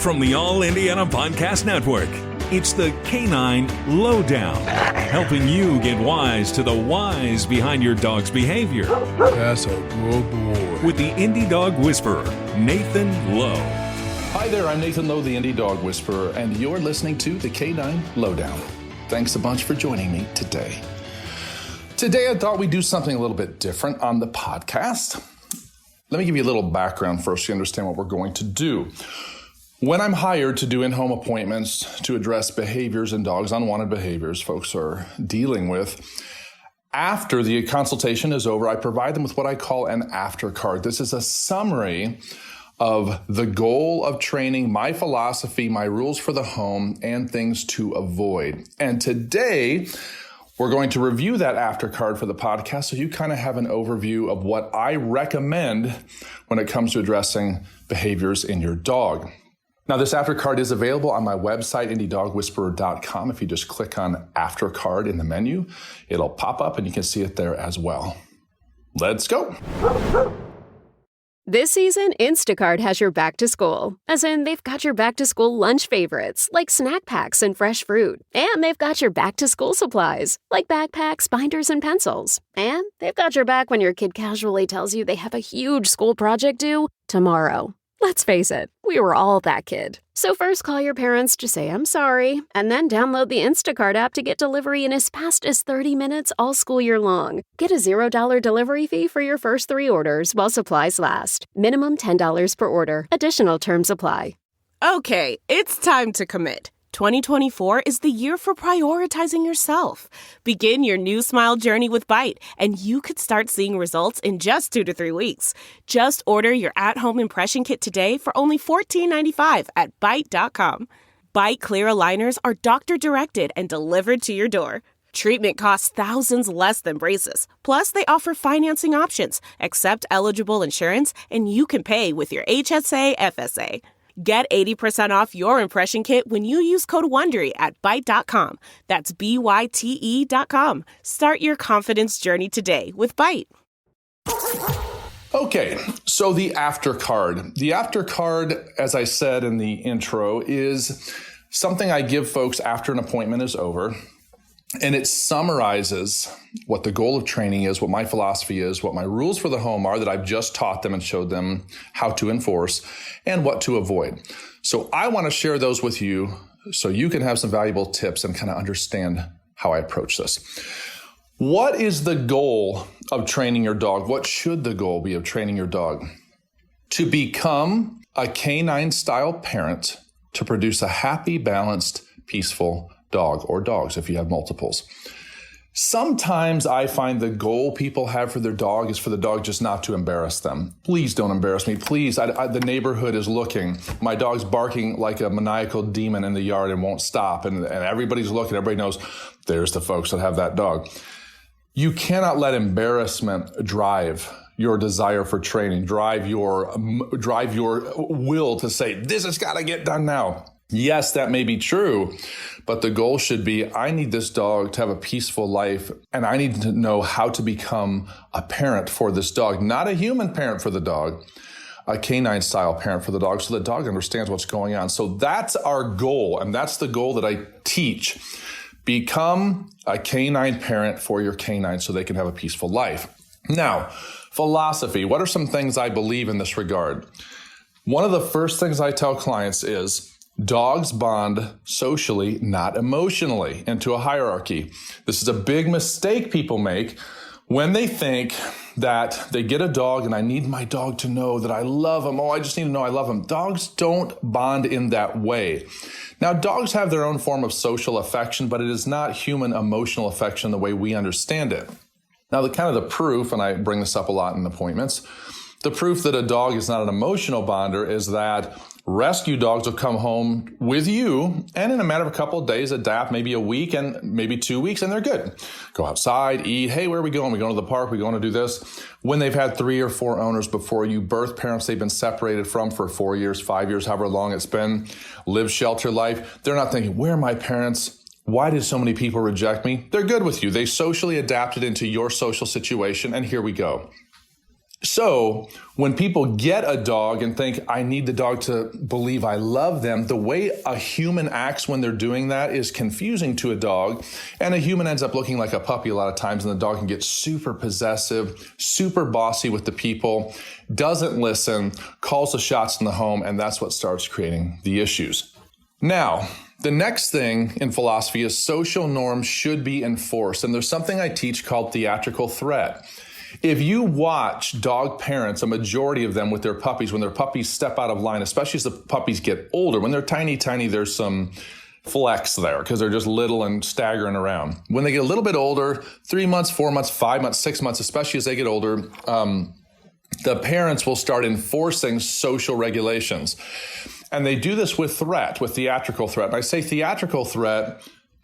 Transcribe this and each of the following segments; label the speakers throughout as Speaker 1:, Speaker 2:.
Speaker 1: From the All Indiana Podcast Network, it's the Canine Lowdown, helping you get wise to the whys behind your dog's behavior.
Speaker 2: That's a good boy.
Speaker 1: With the Indie Dog Whisperer, Nathan Lowe.
Speaker 3: Hi there, I'm Nathan Lowe, the Indie Dog Whisperer, and you're listening to the Canine Lowdown. Thanks a bunch for joining me today. Today, I thought we'd do something a little bit different on the podcast. Let me give you a little background first so you understand what we're going to do. When I'm hired to do in-home appointments to address behaviors in dogs, unwanted behaviors folks are dealing with, after the consultation is over, I provide them with what I call an after card. This is a summary of the goal of training, my philosophy, my rules for the home, and things to avoid. And today, we're going to review that after card for the podcast so you kind of have an overview of what I recommend when it comes to addressing behaviors in your dog. Now, this after card is available on my website, indiedogwhisperer.com. If you just click on after card in the menu, it'll pop up and you can see it there as well. Let's go.
Speaker 4: This season, Instacart has your back to school. As in, they've got your back to school lunch favorites, like snack packs and fresh fruit. And they've got your back to school supplies, like backpacks, binders, and pencils. And they've got your back when your kid casually tells you they have a huge school project due tomorrow. Let's face it, we were all that kid. So first call your parents to say I'm sorry, and then download the Instacart app to get delivery in as fast as 30 minutes all school year long. Get a $0 delivery fee for your first 3 orders while supplies last. Minimum $10 per order. Additional terms apply.
Speaker 5: Okay, it's time to commit. 2024 is the year for prioritizing yourself. Begin your new smile journey with Byte, and you could start seeing results in just 2 to 3 weeks. Just order your at-home impression kit today for only $14.95 at Byte.com. Byte clear aligners are doctor-directed and delivered to your door. Treatment costs thousands less than braces. Plus, they offer financing options, accept eligible insurance, and you can pay with your HSA FSA. Get 80% off your impression kit when you use code WONDERY at Byte.com. That's BYTE.com. Start your confidence journey today with Byte.
Speaker 3: Okay, so the after card. The after card, as I said in the intro, is something I give folks after an appointment is over. And it summarizes what the goal of training is, what my philosophy is, what my rules for the home are that I've just taught them and showed them how to enforce, and what to avoid. So I want to share those with you so you can have some valuable tips and kind of understand how I approach this. What is the goal of training your dog? What should the goal be of training your dog? To become a canine-style parent to produce a happy, balanced, peaceful dog, or dogs if you have multiples. Sometimes I find the goal people have for their dog is for the dog just not to embarrass them. Please don't embarrass me. Please, the neighborhood is looking. My dog's barking like a maniacal demon in the yard and won't stop. And everybody's looking. Everybody knows there's the folks that have that dog. You cannot let embarrassment drive your desire for training, drive your will to say, this has got to get done now. Yes, that may be true, but the goal should be, I need this dog to have a peaceful life, and I need to know how to become a parent for this dog, not a human parent for the dog, a canine-style parent for the dog, so the dog understands what's going on. So that's our goal, and that's the goal that I teach. Become a canine parent for your canine so they can have a peaceful life. Now, philosophy. What are some things I believe in this regard? One of the first things I tell clients is, dogs bond socially, not emotionally, into a hierarchy. This is a big mistake people make when they think that they get a dog and I need my dog to know that I love him. Oh, I just need to know I love him. Dogs don't bond in that way. Now, dogs have their own form of social affection, but it is not human emotional affection the way we understand it. Now, the proof, and I bring this up a lot in appointments, the proof that a dog is not an emotional bonder is that rescue dogs will come home with you and in a matter of a couple of days adapt, maybe a week and maybe 2 weeks, and they're good. Go outside, eat. Hey, where are we going? We going to the park? We going to do this? When they've had 3 or 4 owners before you, birth parents they've been separated from for 4 years, 5 years, however long it's been, live shelter life. They're not thinking, where are my parents? Why did so many people reject me? They're good with you. They socially adapted into your social situation, and here we go. So when people get a dog and think, I need the dog to believe I love them, the way a human acts when they're doing that is confusing to a dog. And a human ends up looking like a puppy a lot of times, and the dog can get super possessive, super bossy with the people, doesn't listen, calls the shots in the home, and that's what starts creating the issues. Now, the next thing in philosophy is social norms should be enforced. And there's something I teach called theatrical threat. If you watch dog parents, a majority of them with their puppies, when their puppies step out of line, especially as the puppies get older, when they're tiny, there's some flex there because they're just little and staggering around. When they get a little bit older, 3 months, 4 months, 5 months, 6 months, especially as they get older, the parents will start enforcing social regulations. And they do this with theatrical threat. And I say theatrical threat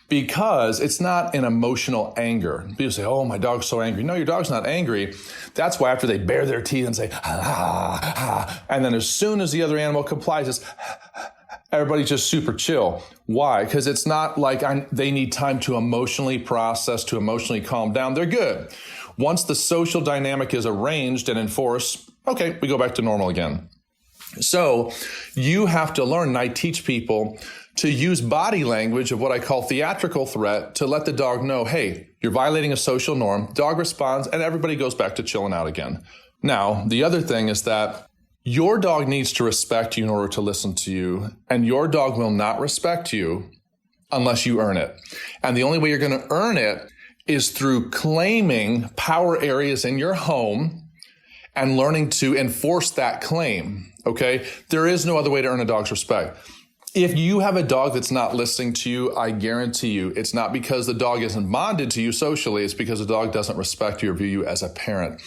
Speaker 3: because it's not an emotional anger. People say, oh, my dog's so angry. No, your dog's not angry. That's why after they bare their teeth and say, and then as soon as the other animal complies, everybody's just super chill. Why? Because it's not like they need time to emotionally process, to emotionally calm down. They're good. Once the social dynamic is arranged and enforced, okay, we go back to normal again. So you have to learn, and I teach people to use body language of what I call theatrical threat to let the dog know, hey, you're violating a social norm. Dog responds, and everybody goes back to chilling out again. Now, the other thing is that your dog needs to respect you in order to listen to you, and your dog will not respect you unless you earn it. And the only way you're going to earn it is through claiming power areas in your home and learning to enforce that claim, okay? There is no other way to earn a dog's respect. If you have a dog that's not listening to you, I guarantee you it's not because the dog isn't bonded to you socially, it's because the dog doesn't respect you or view you as a parent.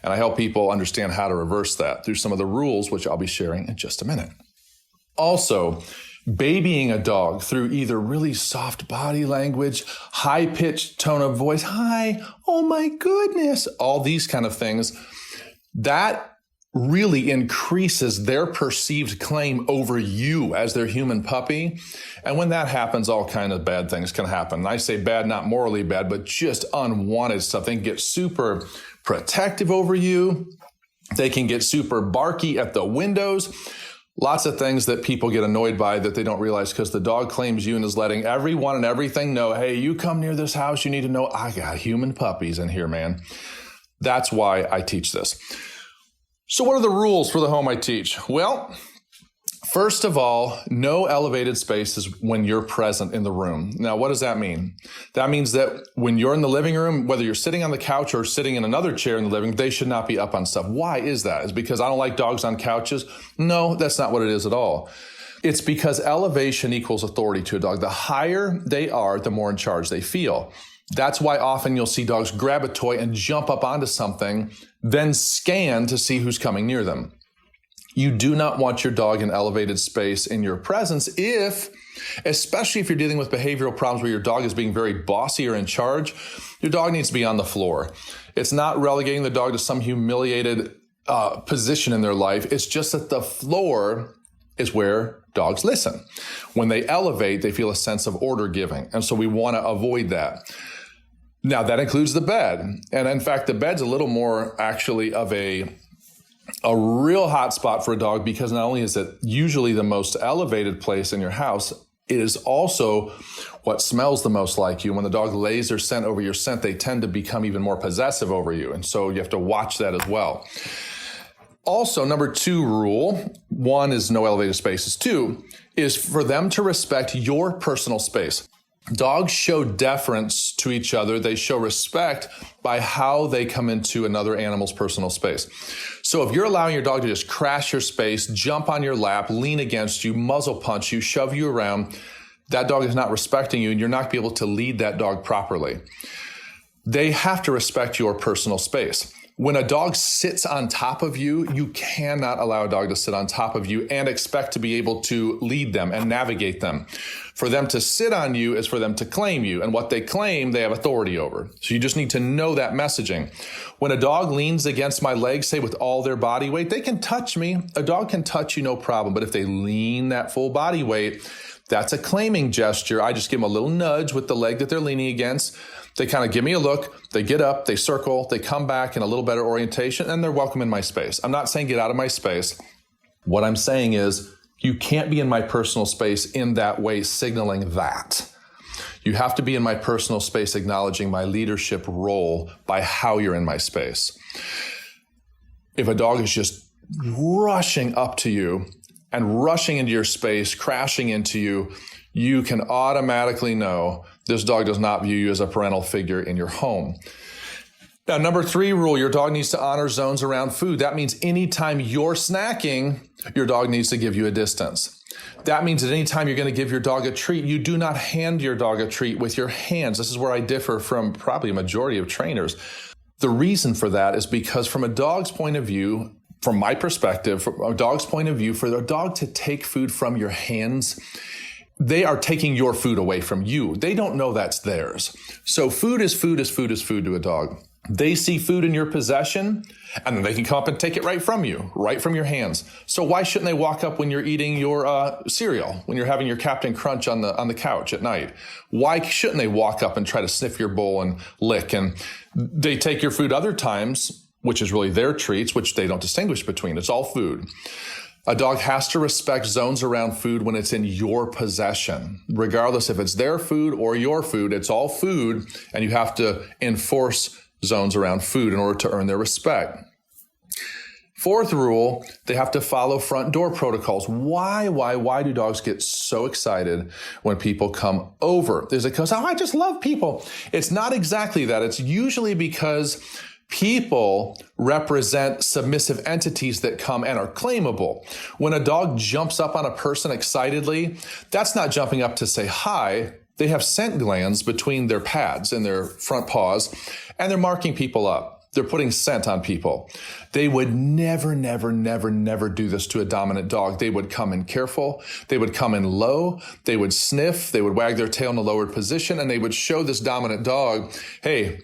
Speaker 3: And I help people understand how to reverse that through some of the rules, which I'll be sharing in just a minute. Also, babying a dog through either really soft body language, high-pitched tone of voice, hi, oh my goodness, all these kind of things, that really increases their perceived claim over you as their human puppy. And when that happens, all kind of bad things can happen. And I say bad, not morally bad, but just unwanted stuff. They can get super protective over you. They can get super barky at the windows. Lots of things that people get annoyed by that they don't realize because the dog claims you and is letting everyone and everything know, hey, you come near this house, you need to know I got human puppies in here, man. That's why I teach this. So what are the rules for the home I teach? Well, first of all, no elevated spaces when you're present in the room. Now, what does that mean? That means that when you're in the living room, whether you're sitting on the couch or sitting in another chair in the living room, they should not be up on stuff. Why is that? Is it because I don't like dogs on couches? No, that's not what it is at all. It's because elevation equals authority to a dog. The higher they are, the more in charge they feel. That's why often you'll see dogs grab a toy and jump up onto something, then scan to see who's coming near them. You do not want your dog in elevated space in your presence especially if you're dealing with behavioral problems where your dog is being very bossy or in charge, your dog needs to be on the floor. It's not relegating the dog to some humiliated position in their life. It's just that the floor is where dogs listen. When they elevate, they feel a sense of order giving. And so we want to avoid that. Now, that includes the bed. And in fact, the bed's a little more actually of a real hot spot for a dog because not only is it usually the most elevated place in your house, it is also what smells the most like you. When the dog lays their scent over your scent, they tend to become even more possessive over you. And so you have to watch that as well. Also, number 2 rule, 1 is no elevated spaces. 2 is for them to respect your personal space. Dogs show deference to each other. They show respect by how they come into another animal's personal space. So if you're allowing your dog to just crash your space, jump on your lap, lean against you, muzzle punch you, shove you around, that dog is not respecting you and you're not going to be able to lead that dog properly. They have to respect your personal space. When a dog sits on top of you, you cannot allow a dog to sit on top of you and expect to be able to lead them and navigate them. For them to sit on you is for them to claim you. And what they claim, they have authority over. So you just need to know that messaging. When a dog leans against my leg, say with all their body weight, they can touch me. A dog can touch you, no problem. But if they lean that full body weight, that's a claiming gesture. I just give them a little nudge with the leg that they're leaning against. They kind of give me a look, they get up, they circle, they come back in a little better orientation, and they're welcome in my space. I'm not saying get out of my space. What I'm saying is you can't be in my personal space in that way, signaling that. You have to be in my personal space, acknowledging my leadership role by how you're in my space. If a dog is just rushing up to you and rushing into your space, crashing into you, you can automatically know this dog does not view you as a parental figure in your home. Now, number 3 rule, your dog needs to honor zones around food. That means anytime you're snacking, your dog needs to give you a distance. That means that anytime you're going to give your dog a treat, you do not hand your dog a treat with your hands. This is where I differ from probably a majority of trainers. The reason for that is because from a dog's point of view, from my perspective, from a dog's point of view, for the dog to take food from your hands, they are taking your food away from you. They don't know that's theirs. So food is food is food is food to a dog. They see food in your possession, and then they can come up and take it right from you, right from your hands. So why shouldn't they walk up when you're eating your cereal, when you're having your Captain Crunch on the couch at night? Why shouldn't they walk up and try to sniff your bowl and lick? And they take your food other times, which is really their treats, which they don't distinguish between. It's all food. A dog has to respect zones around food when it's in your possession. Regardless if it's their food or your food, it's all food, and you have to enforce zones around food in order to earn their respect. 4th rule, they have to follow front door protocols. Why do dogs get so excited when people come over? Is it because, I just love people? It's not exactly that. It's usually because people represent submissive entities that come and are claimable. When a dog jumps up on a person excitedly, that's not jumping up to say hi. They have scent glands between their pads and their front paws, and they're marking people up. They're putting scent on people. They would never do this to a dominant dog. They would come in careful. They would come in low. They would sniff. They would wag their tail in a lowered position, and they would show this dominant dog, hey,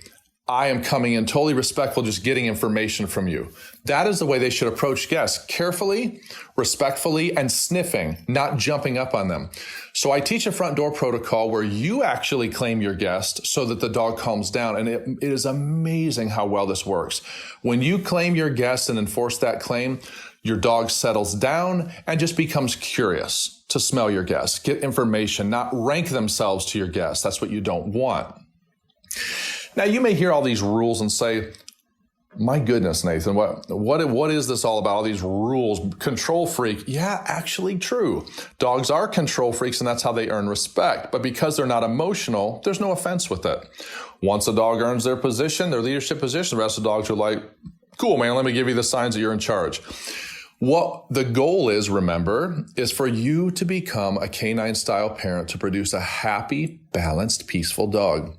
Speaker 3: I am coming in totally respectful, just getting information from you. That is the way they should approach guests, carefully, respectfully, and sniffing, not jumping up on them. So I teach a front door protocol where you actually claim your guest so that the dog calms down. And it is amazing how well this works. When you claim your guest and enforce that claim, your dog settles down and just becomes curious to smell your guest, get information, not rank themselves to your guest. That's what you don't want. Now, you may hear all these rules and say, my goodness, Nathan, what is this all about? All these rules, control freak. Yeah, actually true. Dogs are control freaks, and that's how they earn respect. But because they're not emotional, there's no offense with it. Once a dog earns their position, their leadership position, the rest of the dogs are like, cool, man, let me give you the signs that you're in charge. What the goal is, remember, is for you to become a canine-style parent to produce a happy, balanced, peaceful dog.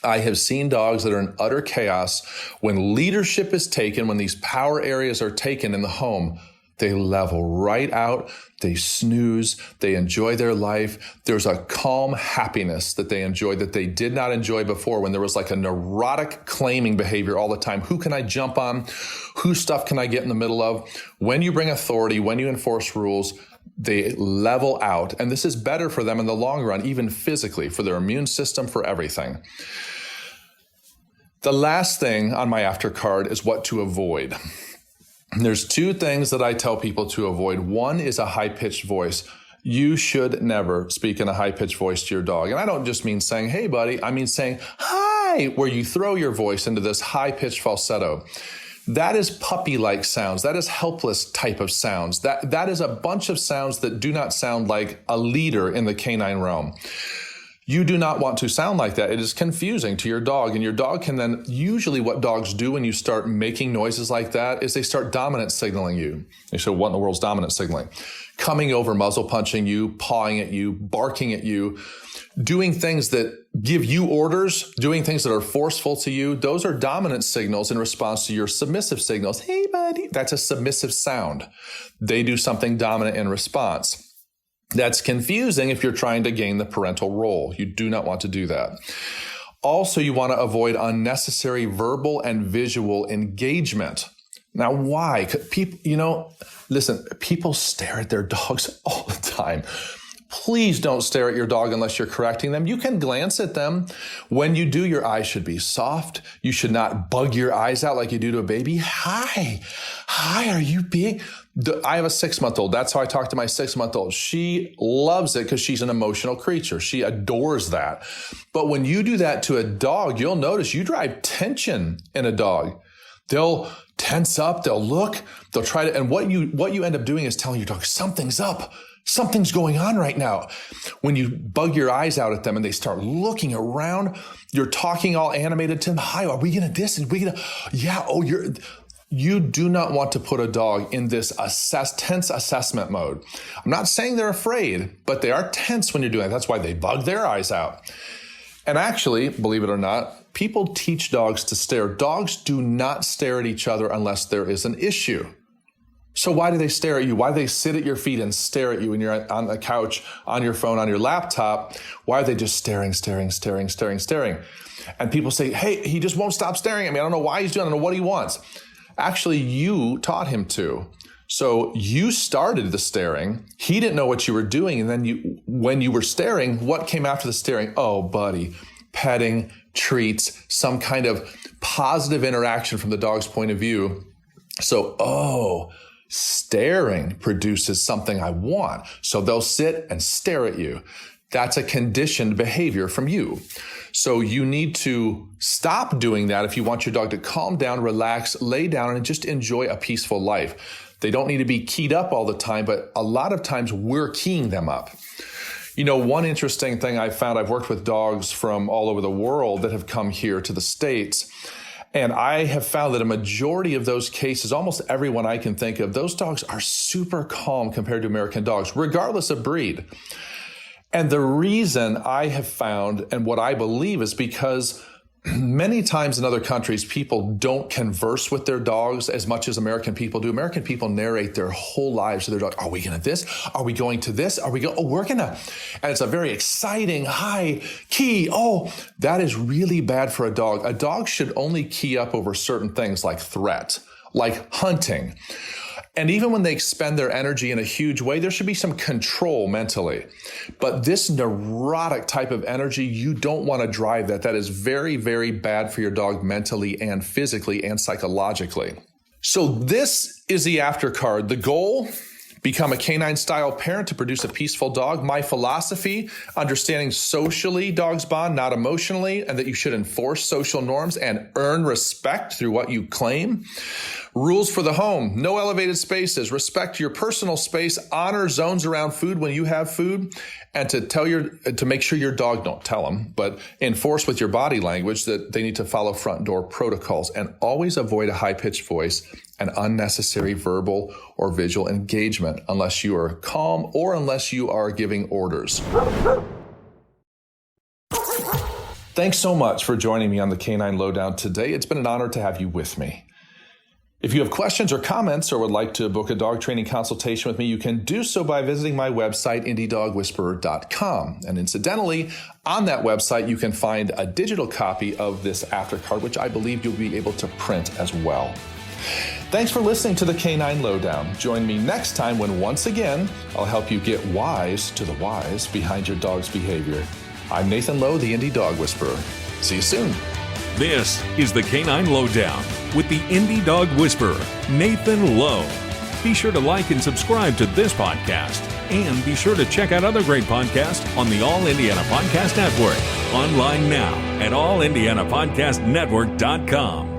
Speaker 3: I have seen dogs that are in utter chaos. When leadership is taken, when these power areas are taken in the home, they level right out, they snooze, they enjoy their life. There's a calm happiness that they enjoy that they did not enjoy before when there was like a neurotic claiming behavior all the time. Who can I jump on? Whose stuff can I get in the middle of? When you bring authority, when you enforce rules, they level out. And this is better for them in the long run, even physically, for their immune system, for everything. The last thing on my after card is what to avoid. There's 2 things that I tell people to avoid. One is a high-pitched voice. You should never speak in a high-pitched voice to your dog. And I don't just mean saying, hey, buddy. I mean saying, hi, where you throw your voice into this high-pitched falsetto. That is puppy-like sounds. That is helpless type of sounds. That is a bunch of sounds that do not sound like a leader in the canine realm. You do not want to sound like that. It is confusing to your dog. And your dog can then, usually what dogs do when you start making noises like that is they start dominant signaling you. You say, what in the world's dominant signaling? Coming over, muzzle punching you, pawing at you, barking at you, doing things that give you orders, doing things that are forceful to you. Those are dominant signals in response to your submissive signals. Hey, buddy. That's a submissive sound. They do something dominant in response. That's confusing if you're trying to gain the parental role. You do not want to do that. Also, you want to avoid unnecessary verbal and visual engagement. Now, why? People, listen, people stare at their dogs all the time. Please don't stare at your dog unless you're correcting them. You can glance at them. When you do, your eyes should be soft. You should not bug your eyes out like you do to a baby. Hi, are you big? I have a 6-month-old. That's how I talk to my 6-month-old. She loves it because she's an emotional creature. She adores that. But when you do that to a dog, you'll notice you drive tension in a dog. They'll tense up, they'll look, they'll try to, and what you end up doing is telling your dog, something's up. Something's going on right now. When you bug your eyes out at them and they start looking around, you're talking all animated to them. Hi, are we going to this? Are we going to, yeah, oh, you do not want to put a dog in this tense assessment mode. I'm not saying they're afraid, but they are tense when you're doing it. That's why they bug their eyes out. And actually, believe it or not, people teach dogs to stare. Dogs do not stare at each other unless there is an issue. So why do they stare at you? Why do they sit at your feet and stare at you when you're on the couch, on your phone, on your laptop? Why are they just staring? And people say, hey, he just won't stop staring at me. I don't know why he's doing it. I don't know what he wants. Actually, you taught him to. So you started the staring. He didn't know what you were doing. And then when you were staring, what came after the staring? Oh, buddy, petting, treats, some kind of positive interaction from the dog's point of view. So, staring produces something I want. So they'll sit and stare at you. That's a conditioned behavior from you. So you need to stop doing that if you want your dog to calm down, relax, lay down, and just enjoy a peaceful life. They don't need to be keyed up all the time, but a lot of times we're keying them up. You know, one interesting thing I found, I've worked with dogs from all over the world that have come here to the States. And I have found that a majority of those cases, almost everyone I can think of, those dogs are super calm compared to American dogs, regardless of breed. And the reason I have found, and what I believe, is because many times in other countries, people don't converse with their dogs as much as American people do. American people narrate their whole lives to their dog. Are we going to this? Are we going to this? Are we going? Oh, we're going to. And it's a very exciting, high key. Oh, that is really bad for a dog. A dog should only key up over certain things like threat, like hunting. And even when they expend their energy in a huge way, there should be some control mentally. But this neurotic type of energy, you don't want to drive that. That is very, very bad for your dog mentally and physically and psychologically. So this is the after card. The goal: become a canine-style parent to produce a peaceful dog. My philosophy: understanding socially dogs bond, not emotionally, and that you should enforce social norms and earn respect through what you claim. Rules for the home: no elevated spaces, respect your personal space, honor zones around food when you have food, and to make sure your dog, don't tell them, but enforce with your body language that they need to follow front door protocols, and always avoid a high-pitched voice and unnecessary verbal or visual engagement unless you are calm or unless you are giving orders. Thanks so much for joining me on the Canine Lowdown today. It's been an honor to have you with me. If you have questions or comments or would like to book a dog training consultation with me, you can do so by visiting my website, IndieDogWhisperer.com. And incidentally, on that website, you can find a digital copy of this aftercard, which I believe you'll be able to print as well. Thanks for listening to the Canine Lowdown. Join me next time when, once again, I'll help you get wise to the whys behind your dog's behavior. I'm Nathan Lowe, the Indie Dog Whisperer. See you soon.
Speaker 1: This is the Canine Lowdown with the Indie Dog Whisperer, Nathan Lowe. Be sure to like and subscribe to this podcast, and be sure to check out other great podcasts on the All Indiana Podcast Network. Online now at allindianapodcastnetwork.com.